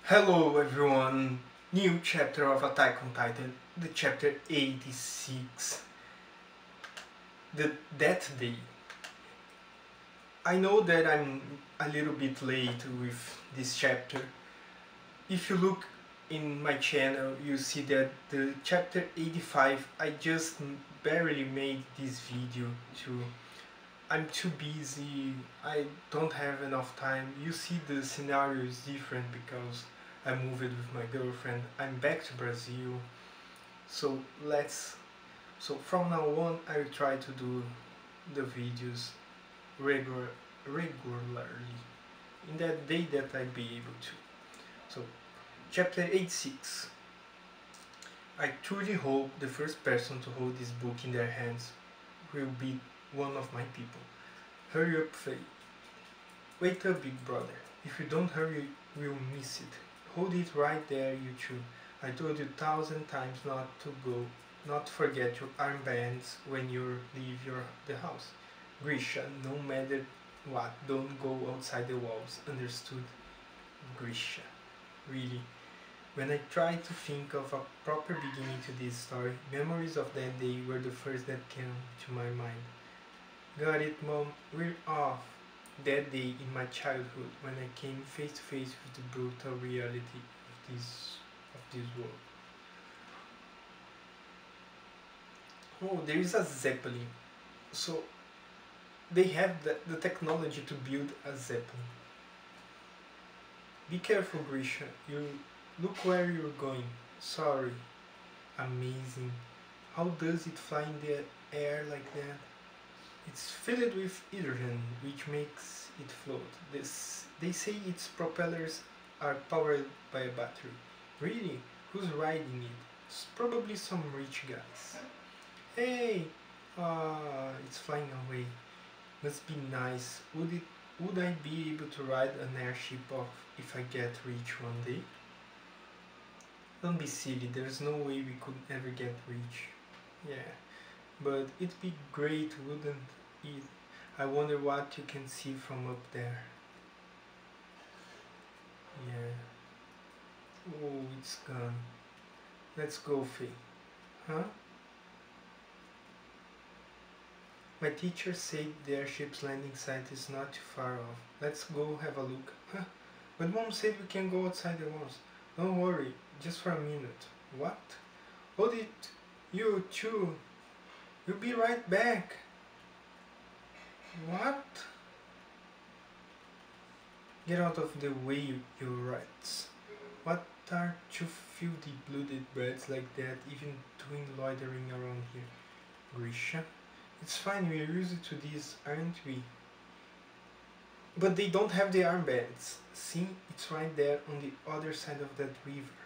Hello everyone, new chapter of Attack on Titan, the chapter 86, the Death Day. I know that I'm a little bit late with this chapter. If you look in my channel, you see that the chapter 85, I just barely made this video to. I'm too busy, I don't have enough time. You see the scenario is different because I moved with my girlfriend. I'm back to Brazil. So from now on I will try to do the videos regularly in that day that I be able to. So chapter 86. I truly hope the first person to hold this book in their hands will be one of my people. Hurry up, Faye. Wake up, big brother. If you don't hurry, we'll miss it. Hold it right there, you two. I told you 1,000 times not to go, not forget your armbands when you leave the house. Grisha, no matter what, don't go outside the walls. Understood? Grisha. Really. When I tried to think of a proper beginning to this story, memories of that day were the first that came to my mind. Got it, Mom. We're off. That day in my childhood when I came face to face with the brutal reality of this world. Oh, there is a Zeppelin. So they have the technology to build a Zeppelin. Be careful, Grisha. You look where you're going. Sorry. Amazing. How does it fly in the air like that? It's filled with hydrogen, which makes it float. They say its propellers are powered by a battery. Really? Who's riding it? It's probably some rich guys. Hey! It's flying away. Must be nice. Would I be able to ride an airship if I get rich one day? Don't be silly, there's no way we could ever get rich. Yeah. But it'd be great, wouldn't it? I wonder what you can see from up there. Yeah. Oh, it's gone. Let's go, Faye. Huh? My teacher said the airship's landing site is not too far off. Let's go have a look. Huh? But Mom said we can go outside the walls. Don't worry, just for a minute. What? Hold it, you too. We'll be right back. What? Get out of the way, you rats. What are two filthy blooded brats like that even doing loitering around here? Grisha? It's fine, we're used to this, aren't we? But they don't have the armbands. See, it's right there on the other side of that river.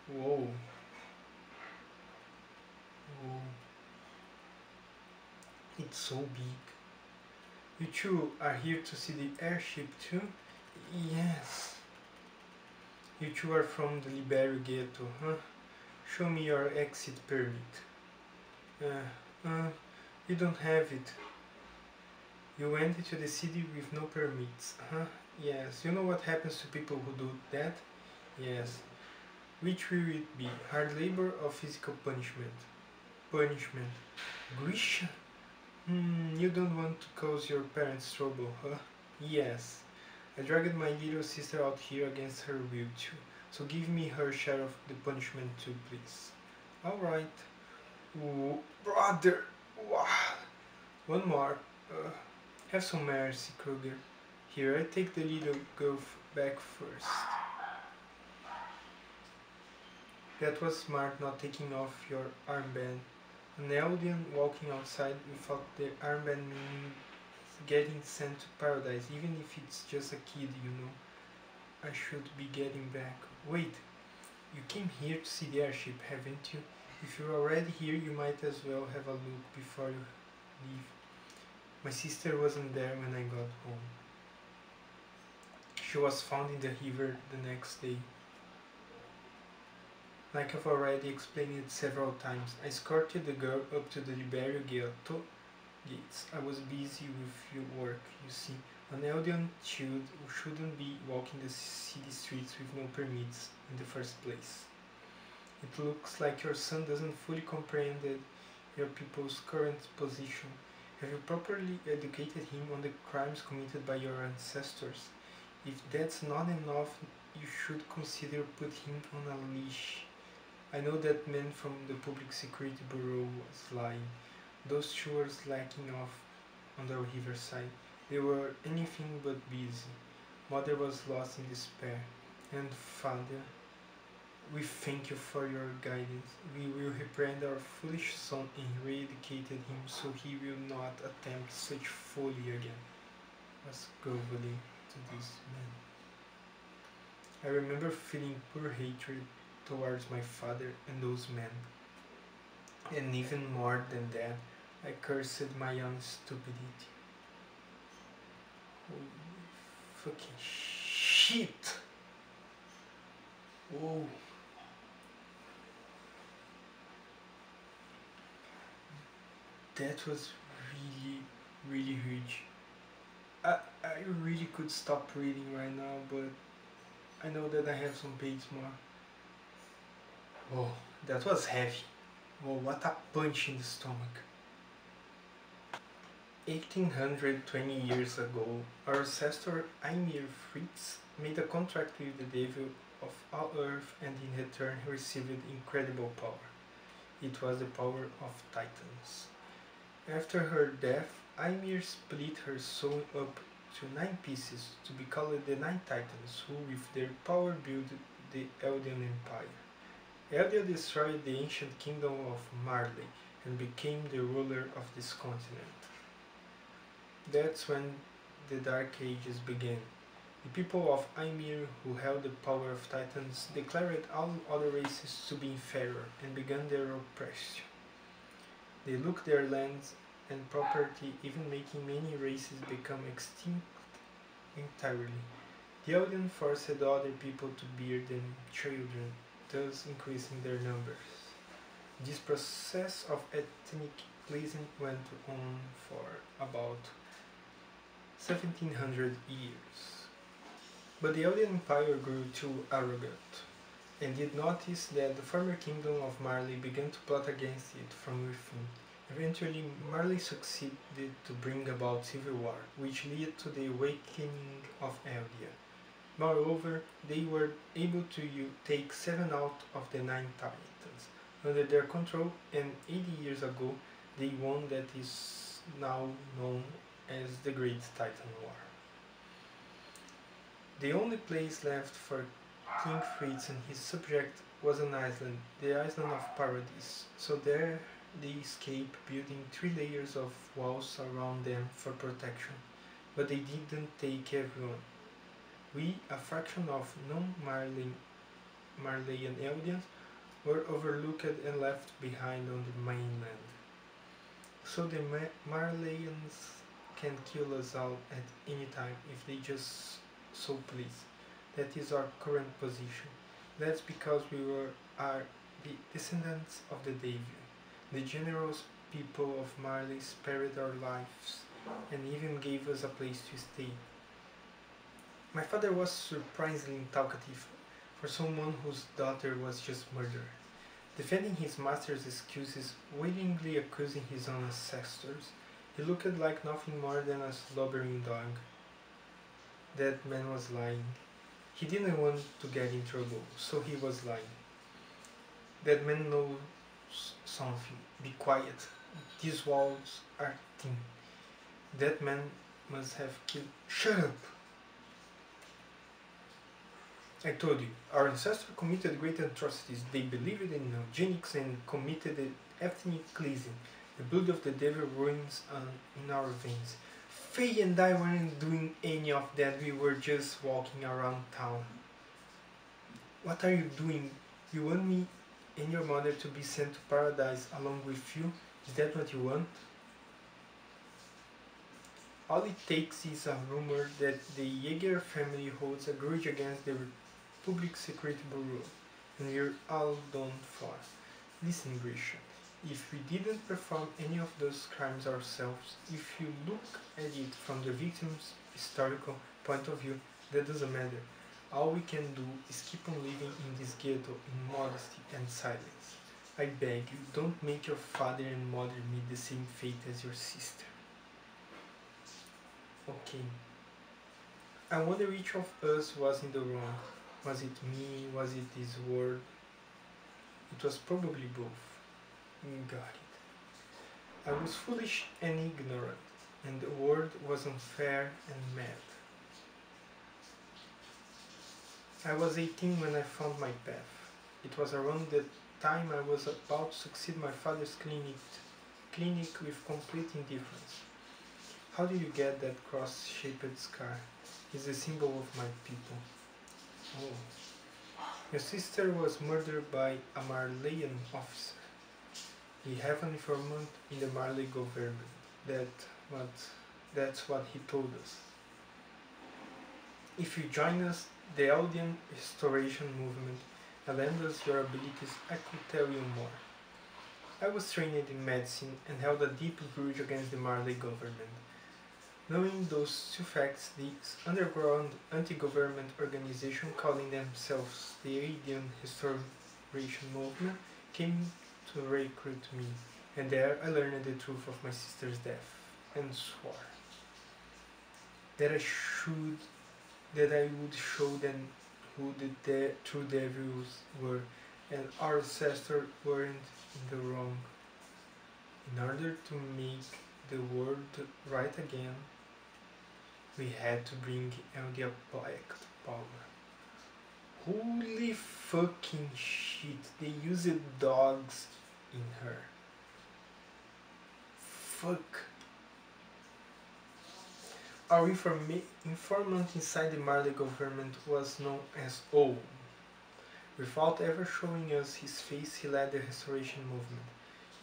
Whoa. Whoa. It's so big. You two are here to see the airship too? Yes. You two are from the Liberio ghetto, huh? Show me your exit permit. You don't have it. You went into the city with no permits, huh? Yes. You know what happens to people who do that? Yes. Which will it be? Hard labor or physical punishment? Punishment. Grisha? You don't want to cause your parents trouble, huh? Yes. I dragged my little sister out here against her will too. So give me her share of the punishment too, please. Alright. Brother! Wow. One more. Have some mercy, Kruger. Here, I take the little girl back first. That was smart, not taking off your armband. An alien walking outside without the armband means getting sent to paradise, even if it's just a kid, you know. I should be getting back. Wait, you came here to see the airship, haven't you? If you're already here, you might as well have a look before you leave. My sister wasn't there when I got home. She was found in the river the next day. Like I've already explained it several times, I escorted the girl up to the Liberio ghetto gates. I was busy with your work, you see. An Eldian shouldn't be walking the city streets with no permits in the first place. It looks like your son doesn't fully comprehend your people's current position. Have you properly educated him on the crimes committed by your ancestors? If that's not enough, you should consider put him on a leash. I know that man from the Public Security Bureau was lying. Those two were slacking off on the riverside. They were anything but busy. Mother was lost in despair. And Father, we thank you for your guidance. We will reprehend our foolish son and re-educate him so he will not attempt such folly again. Was grovelly to this man. I remember feeling pure hatred towards my father and those men. And even more than that, I cursed my own stupidity. Holy fucking shit! Oh. That was really huge. I really could stop reading right now, but I know that I have some pages more. Oh, that was heavy. Oh, what a punch in the stomach. 1820 years ago, our ancestor Ymir Fritz made a contract with the devil of all earth and in return he received incredible power. It was the power of titans. After her death, Ymir split her soul up to 9 pieces to be called the 9 Titans, who with their power built the Eldian Empire. Eldia destroyed the ancient kingdom of Marley and became the ruler of this continent. That's when the Dark Ages began. The people of Ymir, who held the power of Titans, declared all other races to be inferior and began their oppression. They looked their lands and property, even making many races become extinct entirely. The Eldian forced other people to bear them children, thus increasing their numbers. This process of ethnic cleansing went on for about 1700 years. But the Eldian Empire grew too arrogant, and did notice that the former kingdom of Marley began to plot against it from within. Eventually, Marley succeeded to bring about civil war, which led to the awakening of Eldia. Moreover, they were able to take 7 out of the 9 Titans under their control, and 80 years ago they won that is now known as the Great Titan War. The only place left for King Fritz and his subject was an island, the Island of Paradise, so there they escaped, building 3 layers of walls around them for protection. But they didn't take everyone. We, a fraction of non-Marleyan Eldians, were overlooked and left behind on the mainland. So the Marleyans can kill us all at any time if they just so please. That is our current position. That's because we are the descendants of the devil. The generous people of Marley spared our lives and even gave us a place to stay. My father was surprisingly talkative for someone whose daughter was just murdered, defending his master's excuses, willingly accusing his own ancestors. He looked like nothing more than a slobbering dog. That man was lying. He didn't want to get in trouble, so he was lying. That man knows something. Be quiet. These walls are thin. That man must have killed. Shut up! I told you, our ancestors committed great atrocities. They believed in eugenics and committed ethnic cleansing. The blood of the devil runs in our veins. Faye and I weren't doing any of that. We were just walking around town. What are you doing? You want me and your mother to be sent to paradise along with you? Is that what you want? All it takes is a rumor that the Jaeger family holds a grudge against the Public Security Bureau, and we're all done for. Listen, Grisha, if we didn't perform any of those crimes ourselves, if you look at it from the victim's historical point of view, that doesn't matter. All we can do is keep on living in this ghetto in modesty and silence. I beg you, don't make your father and mother meet the same fate as your sister. Okay. I wonder which of us was in the wrong. Was it me? Was it this world? It was probably both. Got it. I was foolish and ignorant, and the world was unfair and mad. I was 18 when I found my path. It was around the time I was about to succeed my father's clinic with complete indifference. How did you get that cross-shaped scar? It's a symbol of my people. Oh. Your sister was murdered by a Marleyan officer. We have an informant in the Marley government. That's what he told us. If you join us, the Eldian Restoration Movement, and lend us your abilities, I could tell you more. I was trained in medicine and held a deep grudge against the Marley government. Knowing those two facts, this underground anti-government organization calling themselves the Eldian Restoration Movement came to recruit me, and there I learned the truth of my sister's death, and swore that I would show them who the true devils were, and our ancestors weren't in the wrong. In order to make the world right again, we had to bring Eldia back to power. Holy fucking shit, they used dogs in her. Fuck. Our informant inside the Marley government was known as O. Without ever showing us his face, he led the restoration movement.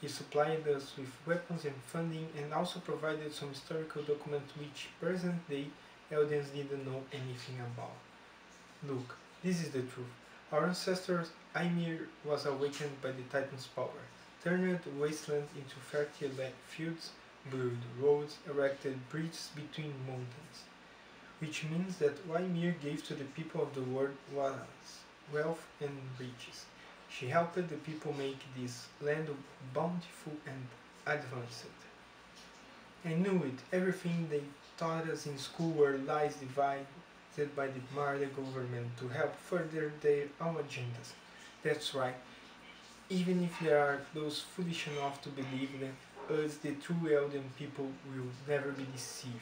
He supplied us with weapons and funding, and also provided some historical documents which present-day Eldians didn't know anything about. Look, this is the truth. Our ancestor Ymir was awakened by the Titan's power, turned the wasteland into fertile fields, built roads, erected bridges between mountains, which means that Ymir gave to the people of the world was wealth and riches. She helped the people make this land bountiful and advanced. I knew it. Everything they taught us in school were lies divided by the Marley government to help further their own agendas. That's right. Even if there are those foolish enough to believe them, us, the true Elden people, will never be deceived.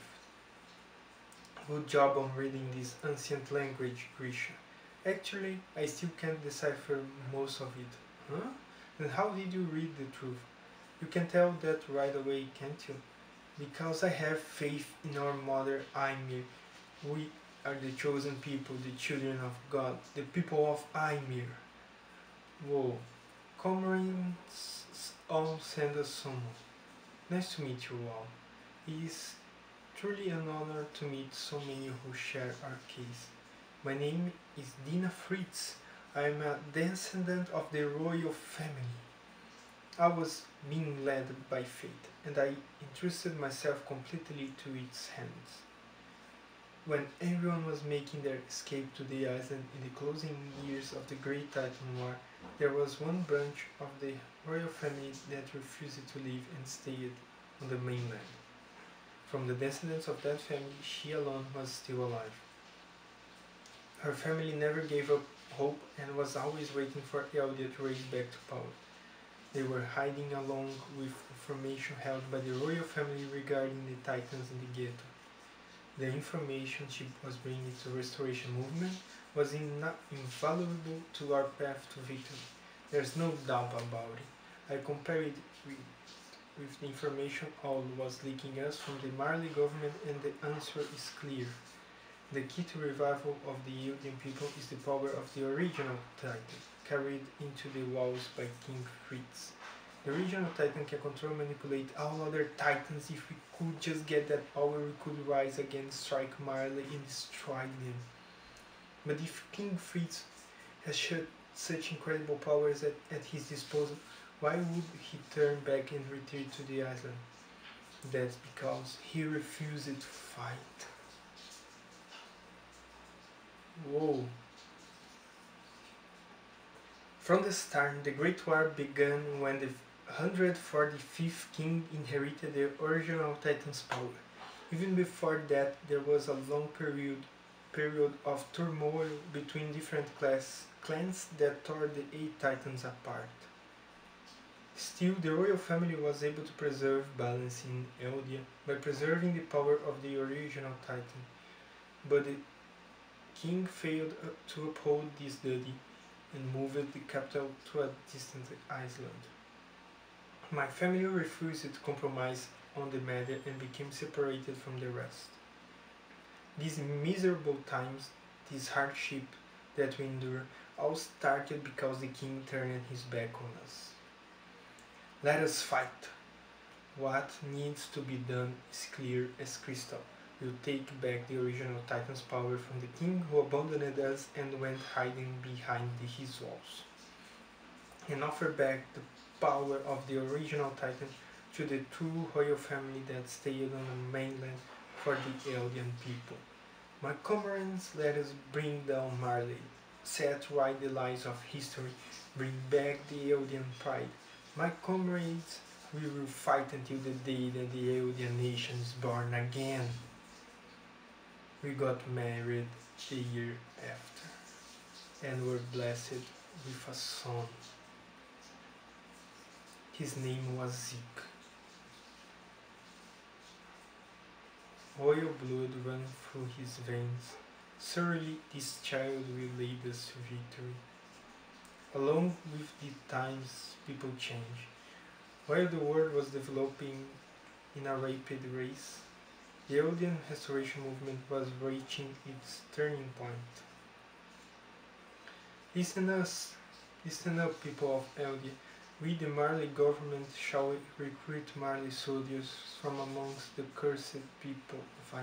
Good job on reading this ancient language, Grisha. Actually, I still can't decipher most of it. Huh? Then how did you read the truth? You can tell that right away, can't you? Because I have faith in our mother Ymir. We are the chosen people, the children of God, the people of Ymir. Whoa. Comrades all send us someone. Nice to meet you all. It is truly an honor to meet so many who share our case. My name is Dina Fritz. I am a descendant of the royal family. I was being led by fate, and I entrusted myself completely to its hands. When everyone was making their escape to the island in the closing years of the Great Titan War, there was one branch of the royal family that refused to leave and stayed on the mainland. From the descendants of that family, she alone was still alive. Her family never gave up hope and was always waiting for Eldia to rise back to power. They were hiding along with information held by the royal family regarding the Titans in the ghetto. The information she was bringing to the restoration movement was invaluable to our path to victory. There's no doubt about it. I compared it with the information all was leaking us from the Marley government, and the answer is clear. The key to revival of the Eldian people is the power of the original Titan, carried into the walls by King Fritz. The original Titan can control and manipulate all other Titans. If we could just get that power, we could rise again, strike Marley, and destroy them. But if King Fritz has such incredible powers at his disposal, why would he turn back and retreat to the island? That's because he refused to fight. Whoa. From the start, the Great War began when the 145th king inherited the original Titan's power. Even before that, there was a long period of turmoil between different clans that tore the eight Titans apart. Still, the royal family was able to preserve balance in Eldia by preserving the power of the original Titan, but the king failed to uphold this duty and moved the capital to a distant island. My family refused to compromise on the matter and became separated from the rest. These miserable times, this hardship that we endure, all started because the king turned his back on us. Let us fight. What needs to be done is clear as crystal. We'll take back the original Titan's power from the king who abandoned us and went hiding behind his walls, and offer back the power of the original Titan to the true royal family that stayed on the mainland for the Eldian people. My comrades, let us bring down Marley, set right the lies of history, bring back the Eldian pride. My comrades, we will fight until the day that the Eldian nation is born again. We got married the year after and were blessed with a son. His name was Zeke. Royal blood ran through his veins. Surely this child will lead us to victory. Along with the times, people change. While the world was developing in a rapid race, the Eldian restoration movement was reaching its turning point. Listen up, people of Eldia. We, the Marley government, shall recruit Marley soldiers from amongst the cursed people of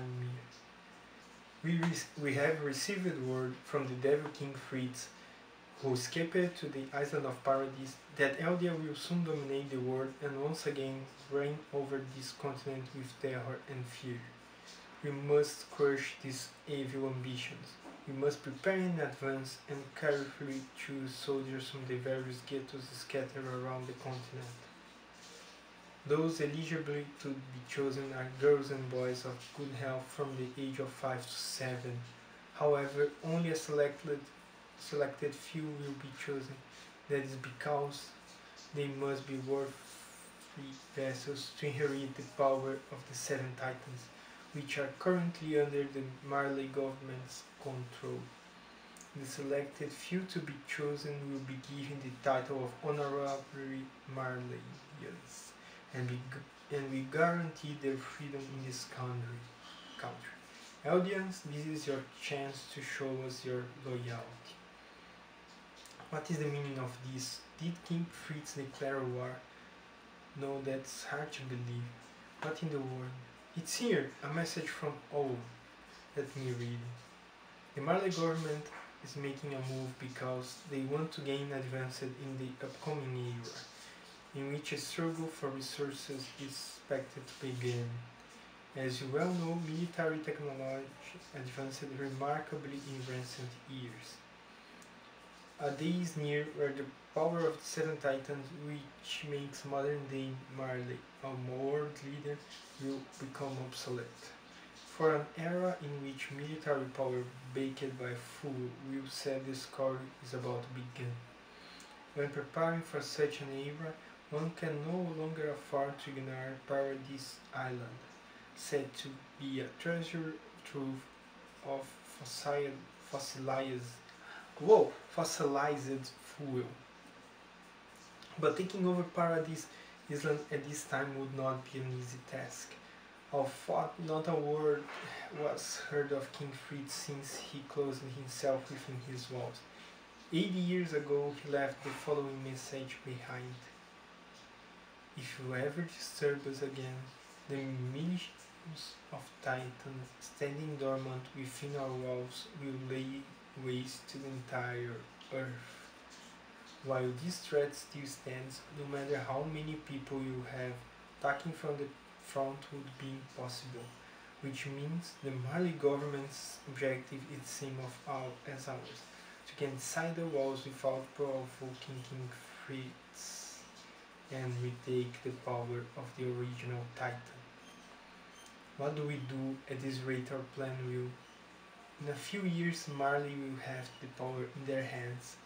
Ymir. We have received word from the Devil King Fritz, who escaped to the Island of Paradise, that Eldia will soon dominate the world and once again reign over this continent with terror and fear. We must crush these evil ambitions. We must prepare in advance and carefully choose soldiers from the various ghettos scattered around the continent. Those eligible to be chosen are girls and boys of good health from the age of 5 to 7. However, only a selected few will be chosen. That is because they must be worthy vessels to inherit the power of the Seven Titans, which are currently under the Marley government's control. The selected few to be chosen will be given the title of Honorary Marleyans, and we guarantee their freedom in this country. Eldians, this is your chance to show us your loyalty. What is the meaning of this? Did King Fritz declare war? No, that's hard to believe. What in the world? It's here, a message from all. Let me read. The Marley government is making a move because they want to gain advance in the upcoming era, in which a struggle for resources is expected to begin. As you well know, military technology advanced remarkably in recent years. A day is near where the power of the Seven Titans, which makes modern-day Marley a world leader, will become obsolete. For an era in which military power baked by fool will set the score is about to begin. When preparing for such an era, one can no longer afford to ignore Paradise Island, said to be a treasure trove of fossilized fuel. But taking over Paradise Island at this time would not be an easy task. Although not a word was heard of King Fritz since he closed himself within his walls. 80 years ago he left the following message behind. If you ever disturb us again, the millions of titans standing dormant within our walls will lay waste to the entire earth. While this threat still stands, no matter how many people you have, attacking from the front would be impossible. which means the Marley government's objective is the same of all as ours, to get inside the walls without provoking King Fritz and retake the power of the original Titan. What do we do? At this rate our plan will. In a few years Marley will have the power in their hands.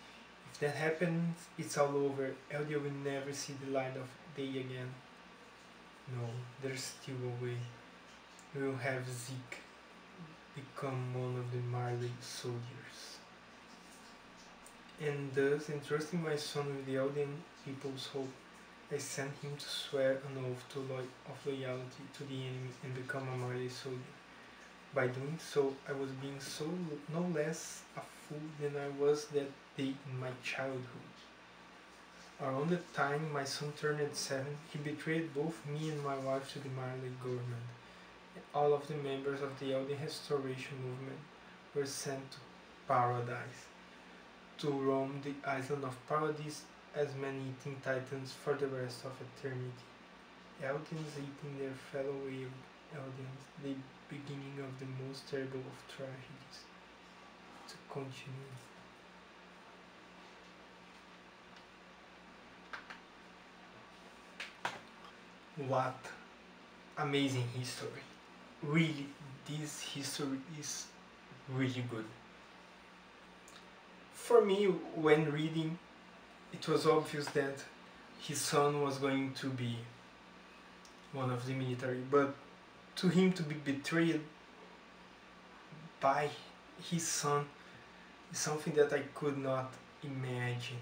If that happens, it's all over. Eldia will never see the light of day again. No, there's still a way. We will have Zeke become one of the Marley soldiers. And thus, entrusting my son with the Eldian people's hope, I sent him to swear an oath of loyalty to the enemy and become a Marley soldier. By doing so, I was being no less a fool than I was that day in my childhood. Around the time my son turned 7, he betrayed both me and my wife to the Marley government. All of the members of the Elden Restoration movement were sent to Paradise, to roam the island of Paradise as man-eating titans for the rest of eternity. Eldians eating their fellow Eldians, the beginning of the most terrible of tragedies. To continue. What amazing history. Really, this history is really good. For me, when reading, it was obvious that his son was going to be one of the military, but to him to be betrayed by his son is something that I could not imagine.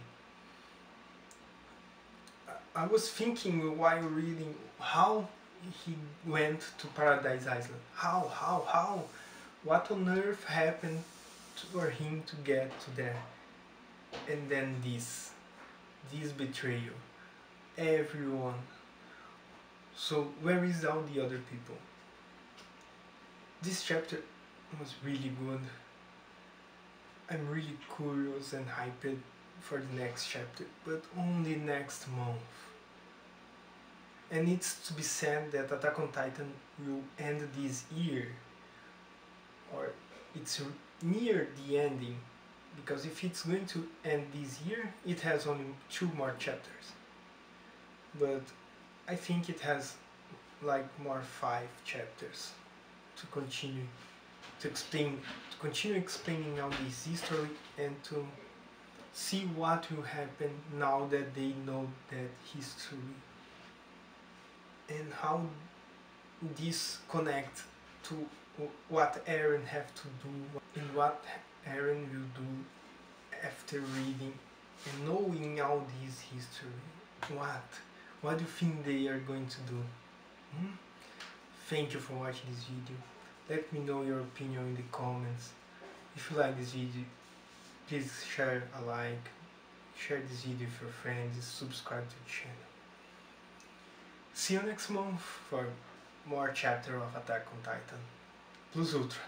I was thinking while reading how he went to Paradise Island. How? What on earth happened for him to get to there? And then this betrayal. Everyone. So where is all the other people? This chapter was really good. I'm really curious and hyped for the next chapter, but only next month. And it's to be said that Attack on Titan will end this year, or it's near the ending, because if it's going to end this year, it has only 2 more chapters. But I think it has like more 5 chapters to continue to continue explaining all this history and to see what will happen now that they know that history, and how this connects to what Eren have to do and what Eren will do after reading and knowing all this history. What do you think they are going to do? Thank you for watching this video. Let me know your opinion in the comments. If you like this video, please share a like, share this video with your friends, subscribe to the channel. See you next month for more chapter of Attack on Titan. Plus Ultra.